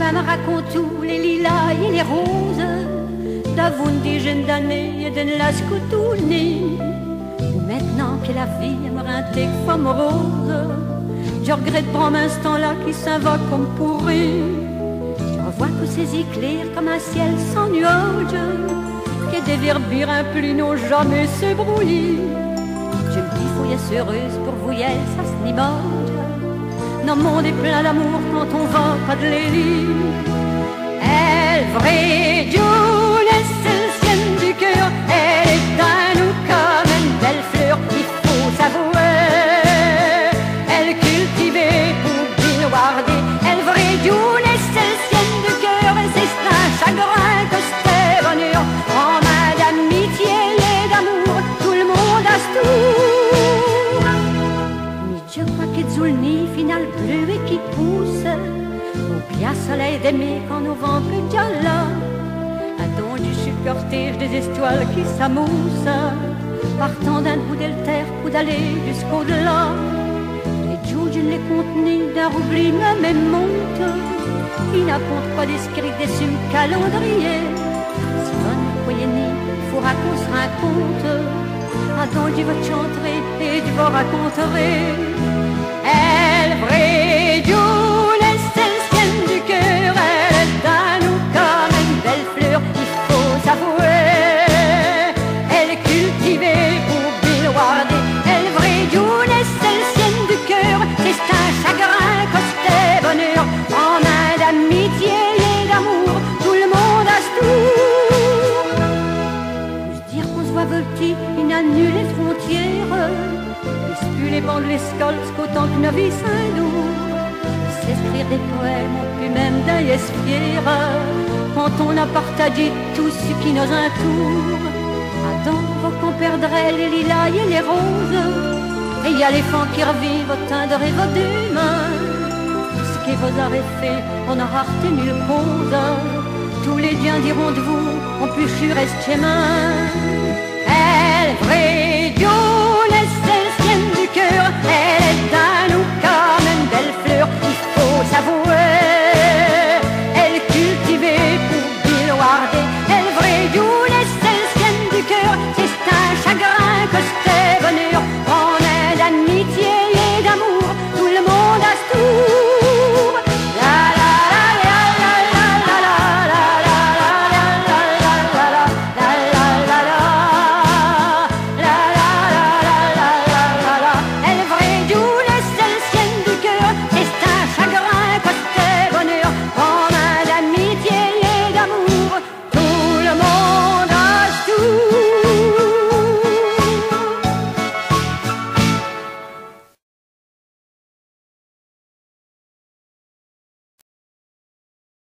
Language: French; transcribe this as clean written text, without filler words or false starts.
copain me raconte tous les lilas et les roses d'avant une dizaine d'années et d'une lascoutouni. Maintenant que la vie aimerait que femme rose, je regrette prendre un instant-là qui s'en va comme pourri. Je revois tous ces éclairs comme un ciel sans nuages, que des verbires plus n'ont jamais se brouillé. Je me dis, faut y être heureuse pour vous, yes, ça se n'image. Nos monde est plein d'amour quand on va pas de l'élite. Elle vraie Dieu, l'essentiel du cœur, elle est à nous comme une belle fleur qu'il faut savourer. Elle cultivait pour bien guarder, elle vraie Dieu, l'essentiel du cœur, et c'est un chagrin que c'était bonheur. En main d'amitié et d'amour, tout le monde a ce tour. Mais je crois que Zulni, final bleu et qui pousse, au bien soleil d'aimer quand nous vents plus là. Attendu sur le cortège des étoiles qui s'amoussent, partant d'un bout de terre pour d'aller jusqu'au-delà. Les jours je ne les contenus d'un oubli même monte, il n'apporte pas d'esprit déçu calendrier. Si vous ne croyez ni, il faudra qu'on se raconte. Attendu votre chanterai et tu vas raconter. Elle vraie Dieu, l'essentiel du cœur, elle est à nous comme une belle fleur, il faut s'avouer. Elle est cultivée pour bien guarder, elle vraie Dieu, l'essentiel du cœur, c'est un chagrin que c'était bonheur. En main d'amitié et d'amour, tout le monde a ce tour. Plus dire qu'on se voit volti, il n'annule les frontières. Plus les bancs de l'escole, qu'autant que nos vies s'indourent. S'écrire des poèmes, on peut même d'ailleurs fier quand on a partagé tout ce qui nous entoure. Adam, qu'on perdrait les lilas et les roses, et y a les fans qui revivent au tendre et vos demain. Tout ce que vous avez fait, on aura retenu le cause. Tous les diens diront de vous, on peut sur rester main. Elle vraie Dieu, l'essentiel du cœur, elle